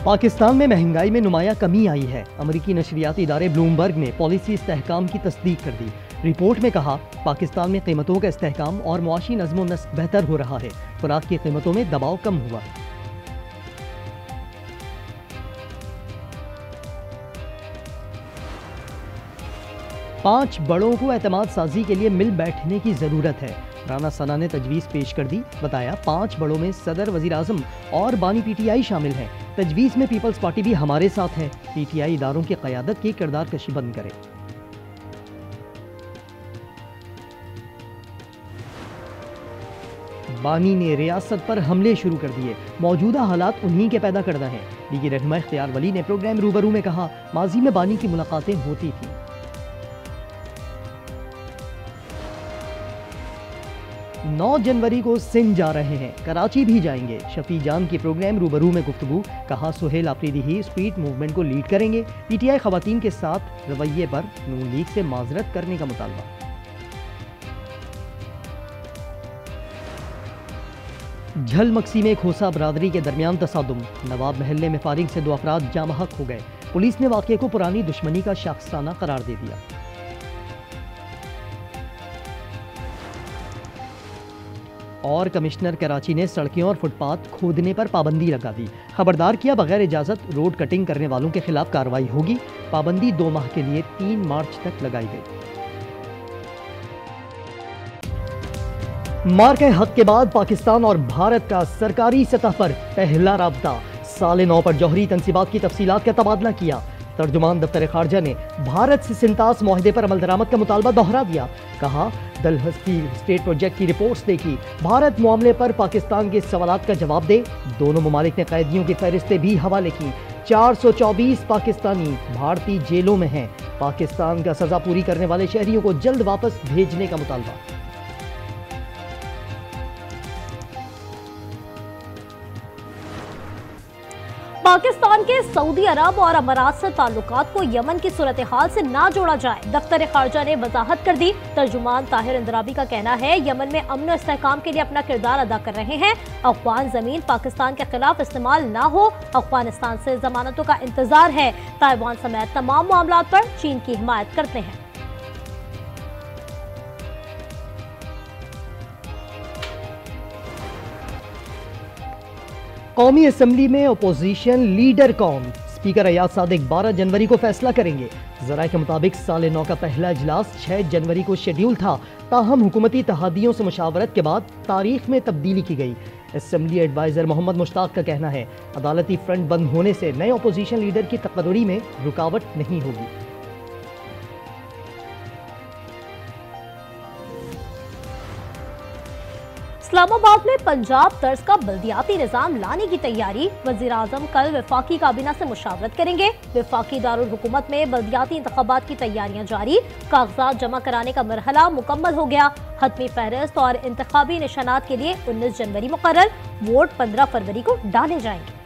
पाकिस्तान में महंगाई में नुमाया कमी आई है। अमरीकी नशरियाती इदारे ब्लूमबर्ग ने पॉलिसी इस्तेहकाम की तस्दीक कर दी। रिपोर्ट में कहा, पाकिस्तान में कीमतों का इस्तेहकाम और मुआशी नज़्म व नस्क बेहतर हो रहा है। खुराक की कीमतों में दबाव कम हुआ। पांच बड़ों को एतमाद साजी के लिए मिल बैठने की जरूरत है। राना सना ने तजवीज़ पेश कर दी। बताया, 5 बड़ों में सदर, वज़ीर आज़म और बानी पीटीआई शामिल हैं। तजवीज़ में पीपल्स पार्टी भी हमारे साथ है। पीटीआई इदारों की क़यादत की किरदार कशी बंद करे। बानी ने रियासत पर हमले शुरू कर दिए। मौजूदा हालात उन्हीं के पैदा करना है। लीगी रहनुमा इख्तियार वली ने प्रोग्राम रूबरू में कहा, माजी में बानी की मुलाकातें होती थी। 9 जनवरी को सिंध जा रहे हैं, कराची भी जाएंगे। शफी जान की प्रोग्राम रूबरू में गुफ्तगू। कहा, सुहेल आफरीदी ही स्ट्रीट मूवमेंट को लीड करेंगे। पीटीआई खवातीन के साथ रवैये पर नून लीग से माजरत करने का मुतालबा। झल मक्सी में खोसा बरादरी के दरमियान तसादुम। नवाब महल्ले में फायरिंग से 2 अफराद जाँ बहक हो गए। पुलिस ने वाक़े को पुरानी दुश्मनी का शख्साना करार दे दिया। और कमिश्नर कराची ने सड़कें और फुटपाथ खोदने पर पाबंदी लगा दी। खबरदार किया, बगैर इजाजत रोड कटिंग करने वालों के खिलाफ कार्रवाई होगी। पाबंदी 2 माह के लिए 3 मार्च तक लगाई गई। मार्के हक के बाद पाकिस्तान और भारत का सरकारी सतह पर पहला राब्ता। साल 9 पर जौहरी तनसीबात की तफसीलात का तबादला किया। तर्जुमान दफ्तर खारजा ने भारत से सिंतास मुआहदे पर अमल दरामद का मुतालबा दोहरा दिया। कहा, दलहस्ती स्टेट प्रोजेक्ट की रिपोर्ट्स देखी। भारत मामले पर पाकिस्तान के सवालात का जवाब दे। दोनों ममालिक ने कैदियों की फहरिस्तें भी हवाले की। 424 पाकिस्तानी भारतीय जेलों में हैं। पाकिस्तान का सजा पूरी करने वाले शहरियों को जल्द वापस भेजने का मुतालबा। पाकिस्तान के सऊदी अरब और अमारात से ताल्लुकात को यमन की सूरत हाल से ना जोड़ा जाए, दफ्तर खारजा ने वजाहत कर दी। तर्जुमान ताहिर इंदराबी का कहना है, यमन में अमन और इस्तेहकाम के लिए अपना किरदार अदा कर रहे हैं। अफगान जमीन पाकिस्तान के खिलाफ इस्तेमाल ना हो। अफगानिस्तान से जमानतों का इंतजार है। ताइवान समेत तमाम मामलात पर चीन की हिमायत करते हैं। कौमी असम्बली में अपोजिशन लीडर कौन? स्पीकर अयाज सादिक 12 जनवरी को फैसला करेंगे। जराये के मुताबिक साल 9 का पहला इजलास 6 जनवरी को शेड्यूल था। ताहम हुकूमती इत्तेहादियों से मुशावरत के बाद तारीख में तब्दीली की गई। असम्बली एडवाइजर मोहम्मद मुश्ताक का कहना है, अदालती फ्रंट बंद होने से नए अपोजिशन लीडर की तकर्री में रुकावट नहीं होगी। इस्लामाबाद में पंजाब तर्ज का बल्दियाती निजाम लाने की तैयारी। वजीर आजम कल वफाकी काबीना से मुशावरत करेंगे। वफाकी दारुल हुकूमत में बल्दियाती इंतखाबात की तैयारियां जारी। कागजात जमा कराने का मरहला मुकम्मल हो गया। हतमी फहरिस्त और इंतखाबी निशानात के लिए 19 जनवरी मुकर्रर। वोट 15 फरवरी को डाले जाएंगे।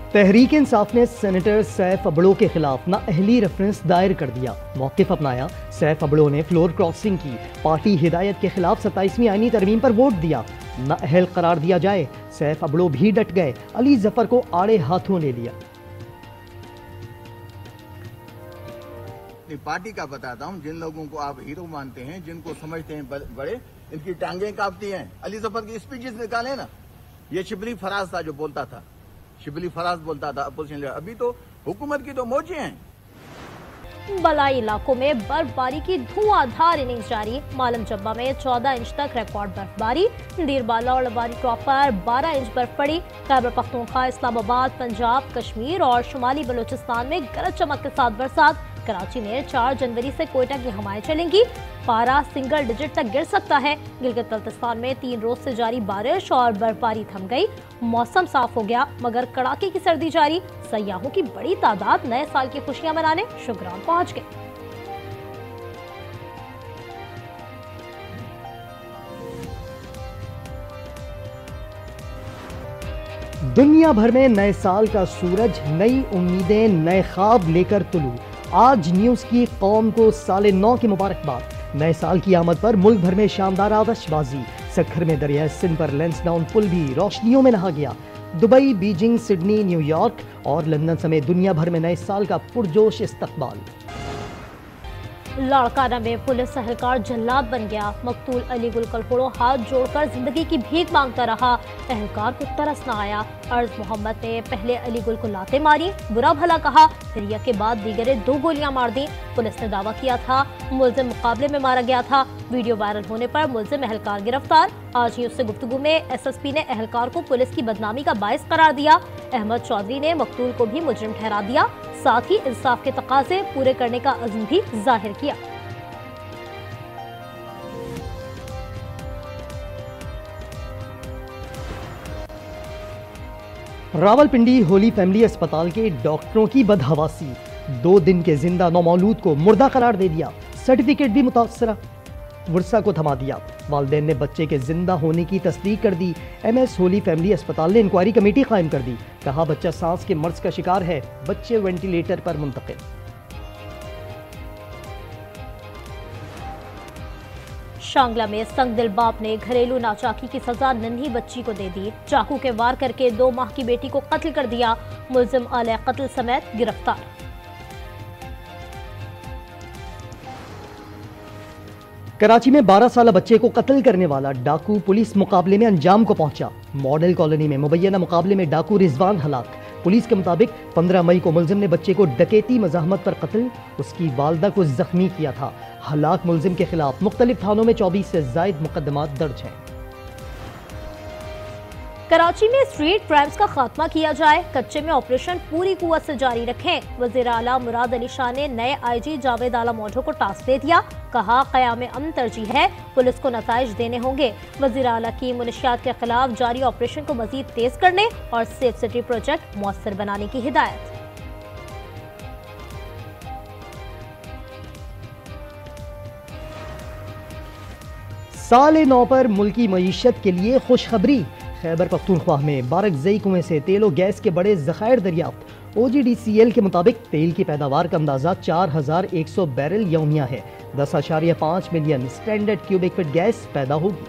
तहरीक इंसाफ ने सेनेटर सैफ अबड़ो के खिलाफ नाअहली रेफरेंस दायर कर दिया। मौक़िफ़ अपनाया। सैफ अबड़ो ने फ्लोर क्रॉसिंग की। पार्टी हिदायत के खिलाफ 27वीं आईनी तरमीम पर वोट दिया। नाअहल करार दिया जाए। सैफ अबड़ो भी डट गए। अली जफर को आड़े हाथों ले लिया। पार्टी का बताता हूँ, जिन लोगों को आप हीरो मानते हैं, जिनको समझते हैं बड़े, इनकी टांगें कांपती हैं। अली जफर की स्पीचेस निकाले ना। ये शिबली फराज था जो बोलता था, शिबली फराज बोलता था अपोजिशन लीडर। अभी तो हुकूमत की तो मौजें हैं। बलाई इलाकों में बर्फबारी की धुआंधार इनिंग्स जारी। मालम जब्बा में 14 इंच तक रिकॉर्ड बर्फबारी। दीरबाला और लबारी क्रॉप पर 12 इंच बर्फ पड़ी। खैबर पख्तूनख्वा, इस्लामाबाद, पंजाब, कश्मीर और शुमाली बलूचिस्तान में गरज चमक के साथ बरसात। कराची में 4 जनवरी से कोयटा की हवाएं चलेंगी। पारा सिंगल डिजिट तक गिर सकता है। गिलगित बल्तिस्तान में 3 रोज से जारी बारिश और बर्फबारी थम गई। मौसम साफ हो गया, मगर कड़ाके की सर्दी जारी। सयाहों की बड़ी तादाद नए साल की खुशियां मनाने शुगरान पहुंच गए। दुनिया भर में नए साल का सूरज नई उम्मीदें, नए ख्वाब लेकर तुलू। आज न्यूज़ की कौम को साल 9 की मुबारकबाद। नए साल की आमद पर मुल्क भर में शानदार आतिशबाजी। सखर में दरिया सिंध पर लैंसडाउन पुल भी रोशनियों में नहा गया। दुबई, बीजिंग, सिडनी, न्यूयॉर्क और लंदन समेत दुनिया भर में नए साल का पुरजोश इस्तकबाल। लाड़काना में पुलिस एहलकार जल्लाद बन गया। मकतूल अली गुल कलपुड़ो हाथ जोड़कर जिंदगी की भीख मांगता रहा। एहलकार को तरस न आया। अर्ज मोहम्मद ने पहले अली गुल को लाते मारी, बुरा भला कहा, फिर यह के बाद दीगरे 2 गोलियां मार दी। पुलिस ने दावा किया था मुलजिम मुकाबले में मारा गया था। वीडियो वायरल होने पर मुलजिम एहलकार गिरफ्तार। आज ही उससे गुफ्तगू में एसएसपी ने एहलकार को पुलिस की बदनामी का बायस करार दिया। अहमद चौधरी ने मकतूल को भी मुजरिम ठहरा दिया, साथ ही इंसाफ के तकाजे पूरे करने का अज़्म भी जाहिर किया। रावलपिंडी होली फैमिली अस्पताल के डॉक्टरों की बदहवासी, 2 दिन के जिंदा नौमौलूद को मुर्दा करार दे दिया। सर्टिफिकेट भी मुतासरा वर्षा को थमा दिया। वालिदैन ने बच्चे के जिंदा होने की तस्दीक कर दी। एमएस होली फैमिली अस्पताल ने इंक्वायरी कमेटी कायम कर दी। कहा बच्चा सांस के मर्ज का शिकार है, बच्चे वेंटिलेटर पर मुंतकिल। शांगला में संगदिल बाप ने घरेलू नाचाकी की सजा नन्ही बच्ची को दे दी। चाकू के वार करके 2 माह की बेटी को कत्ल कर दिया। मुलजिम आले कत्ल समेत गिरफ्तार। कराची में 12 साल बच्चे को कत्ल करने वाला डाकू पुलिस मुकाबले में अंजाम को पहुंचा। मॉडल कॉलोनी में मुबैना मुकाबले में डाकू रिजवान हलाक। पुलिस के मुताबिक 15 मई को मुलजिम ने बच्चे को डकैती मज़ाहमत पर कत्ल, उसकी वालदा को जख्मी किया था। हलाक मुलजिम के खिलाफ मुख्तलिफ थानों में 24 से जायद मुकदमात दर्ज हैं। कराची में स्ट्रीट क्राइम्स का खात्मा किया जाए, कच्चे में ऑपरेशन पूरी कुव्वत से जारी रखें। वज़ीर आला मुराद अली शाह ने नए आईजी जावेद आला मौजू को टास्क दे दिया। कहा क़याम अमन तरजीह है, पुलिस को नताइज देने होंगे। वज़ीर आला की मुनशियात के खिलाफ जारी ऑपरेशन को मजीद तेज करने और सेफ सिटी प्रोजेक्ट मौसर बनाने की हिदायत। साल नौ पर मुल्की मईशत के लिए खुशखबरी। खैबर पख्तूनख्वा में बारकजई कुएं से तेल और गैस के बड़े ज़खायर दरियाफ्त। OGDCL के मुताबिक तेल की पैदावार का अंदाजा 4100 बैरल यौमिया है। 10.5 million standard cubic feet gas पैदा होगी।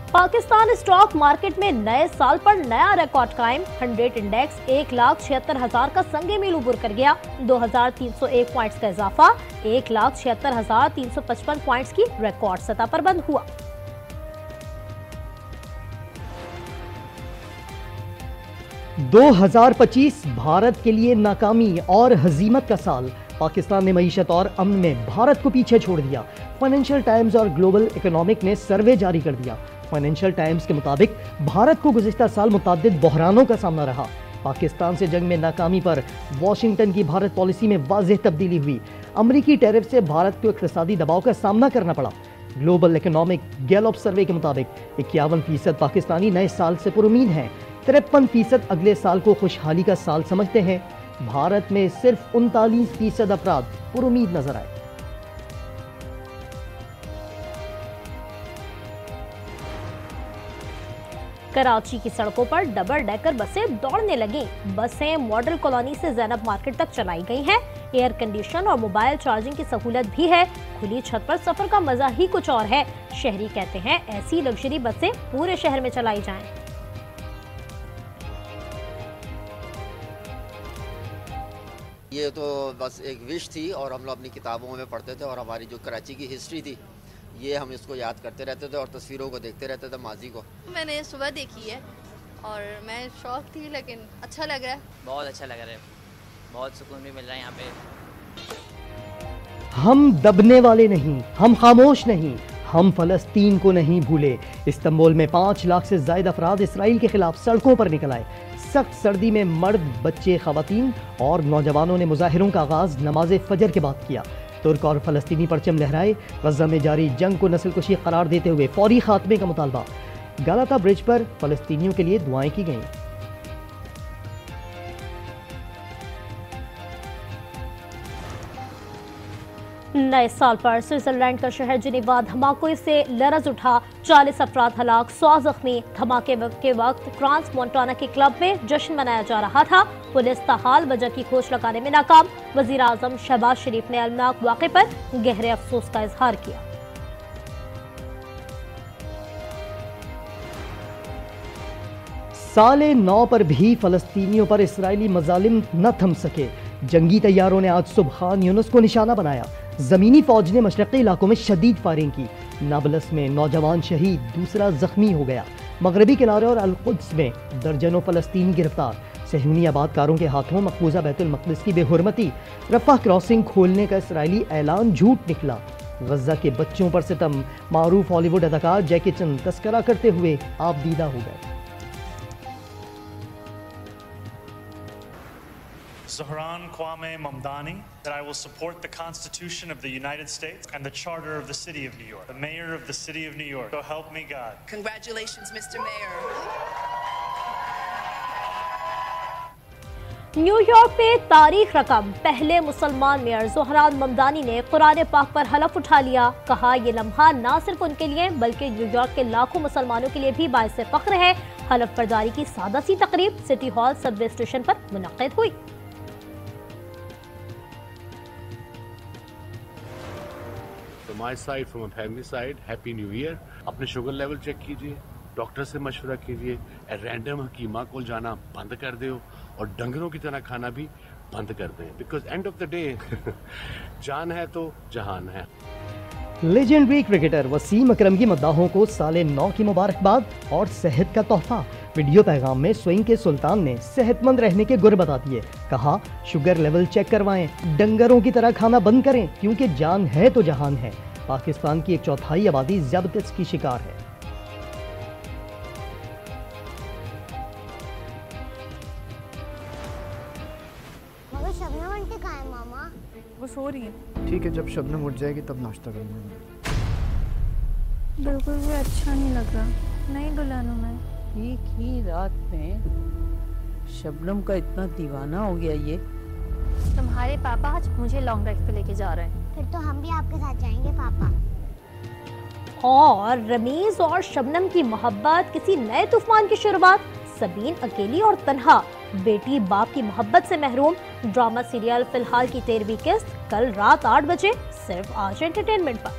पाकिस्तान स्टॉक मार्केट में नए साल पर नया रिकॉर्ड कायम। 100 इंडेक्स 1,76,000 का संगे मील उबर कर गया। 2,301 पॉइंट्स का इजाफा 1,76,355 पॉइंट्स की रिकॉर्ड सतह पर बंद हुआ। दो 2025 भारत के लिए नाकामी और हजीमत का साल। पाकिस्तान ने मईशत और अमन में भारत को पीछे छोड़ दिया। फाइनेंशियल टाइम्स और ग्लोबल इकोनॉमिक ने सर्वे जारी कर दिया। फाइनेंशियल टाइम्स के मुताबिक भारत को गुज़िश्ता साल मुतअद्दिद बहरानों का सामना रहा। पाकिस्तान से जंग में नाकामी पर वाशिंगटन की भारत पॉलिसी में वाज़ेह तब्दीली हुई। अमरीकी टैरिफ से भारत को इक़्तिसादी दबाव का सामना करना पड़ा। ग्लोबल इकोनॉमिक गैलप सर्वे के मुताबिक 51% पाकिस्तानी नए साल से पुरुमीद हैं। 53% अगले साल को खुशहाली का साल समझते हैं। भारत में सिर्फ 39% अफराद पुरुमीद नजर आए। कराची की सड़कों पर डबल डेकर बसें दौड़ने लगी। बसें मॉडल कॉलोनी से ज़ैनब मार्केट तक चलाई गई हैं। एयर कंडीशन और मोबाइल चार्जिंग की सहूलत भी है। खुली छत पर सफर का मजा ही कुछ और है। शहरी कहते हैं ऐसी लग्जरी बसें पूरे शहर में चलाई जाएं। ये तो बस एक विश थी और हम लोग अपनी किताबों में पढ़ते थे और हमारी जो कराची की हिस्ट्री थी ये हम इसको याद करते रहते थे और तस्वीरों को देखते रहते थे माजी को। मैंने सुबह देखी है और मैं शौक थी, लेकिन अच्छा लग रहा है। बहुत अच्छा लग रहा है, बहुत सुकून भी मिल रहा है यहाँ पे। हम दबने वाले नहीं, हम खामोश नहीं, हम फलस्तीन को नहीं भूले। इस्तांबुल में 5 लाख से ज्यादा अफराद इसराइल के खिलाफ सड़कों पर निकल आए। सख्त सर्दी में मर्द, बच्चे, खवातीन और नौजवानों ने मुजाहिरों का आगाज नमाज फजर के बाद किया। तुर्क और फलस्तीनी परचम लहराए। गज़ा में जारी जंग को नस्लकुशी करार देते हुए फौरी खात्मे का मुतालबा। गालाता ब्रिज पर फलस्तीनियों के लिए दुआएं की गईं। नए साल पर स्विट्जरलैंड का शहर जिनेवा धमाकों से लरज उठा। 40 अफराद हलाक, 100 जख्मी। धमाके के वक्त फ्रांस मोंटाना के क्लब में जश्न मनाया जा रहा था। पुलिस ताहाल वजह की खोज लगाने में नाकाम। वजीर आजम शहबाज शरीफ ने अलनाक वाक़े पर गहरे अफसोस का इजहार किया। साले 9 पर भी फलस्तीनियों पर इस्राएली मजालिम न थम सके। जंगी तैयारों ने आज सुबह खान यूनुस को निशाना बनाया। जमीनी फौज ने मशरक़ी इलाकों में शदीद फायरिंग की। नाबलस में नौजवान शहीद, दूसरा जख्मी हो गया। मगरबी किनारे और अल-कुद्स में दर्जनों फलस्तीनी गिरफ्तार। सहयूनी आबादकारों के हाथों मकबूजा बैतुल मक़दिस की बेहुरमती। रफ़ा क्रॉसिंग खोलने का इसराइली ऐलान झूठ निकला। गज़ा के बच्चों पर सितम। मारूफ हॉलीवुड अदाकार जैकी चैन तस्करा करते हुए आप दीदा हो गए। Zohran Kwame Mamdani, that I will support the Constitution of the United States and the Charter of the City of New York, the Mayor of the City of New York. So help me God. Congratulations, Mr. Mayor. New York में तारीख रकम। पहले मुसलमान mayor Zohran Mamdani ने कुरान पाक पर हलफ उठा लिया। कहा यह लम्हा न सिर्फ उनके लिए बल्कि न्यूयॉर्क के लाखों मुसलमानों के लिए भी बाइस फख्र है। हलफ बर्दारी की सादा सी तकरीब सिटी हॉल सबवे स्टेशन पर मुनक्किद हुई। From my side, from a family side, Happy New Year. अपने शुगर लेवल चेक कीजिए, डॉक्टर से मशवरा कीजिए, रैंडम हकीमा को जाना बंद कर दो और डंगरों की तरह खाना भी बंद कर दें। Because end of the day जान है तो जहान है। लेजेंडरी क्रिकेटर वसीम अकरम की मद्दाहों को साले 9 की मुबारकबाद और सेहत का तोहफा। वीडियो पैगाम में स्विंग के सुल्तान ने सेहतमंद रहने के गुर बता दिए। कहा शुगर लेवल चेक करवाएं, डंगरों की तरह खाना बंद करें क्योंकि जान है तो जहान है। पाकिस्तान की 1/4 आबादी ज़ियादतिस की शिकार है। शबनम आंटी कहाँ है मामा? वो सो रही है। ठीक है, जब शबनम उठ जाएगी तब नाश्ता करूँगा। बिल्कुल भी अच्छा नहीं लग रहा। नहीं दुल्हन हूँ मैं। एक ही रात में शबनम का इतना दीवाना हो गया ये। तुम्हारे पापा आज मुझे लॉन्ग ड्राइव पे लेके जा रहे हैं। फिर तो हम भी आपके साथ जाएंगे पापा। और रमीज और शबनम की मोहब्बत किसी नए तूफान की शुरुआत। सबीन अकेली और तन्हा, बेटी बाप की मोहब्बत से महरूम। ड्रामा सीरियल फिलहाल की 13वीं किस्त कल रात 8 बजे सिर्फ आज एंटरटेनमेंट पर।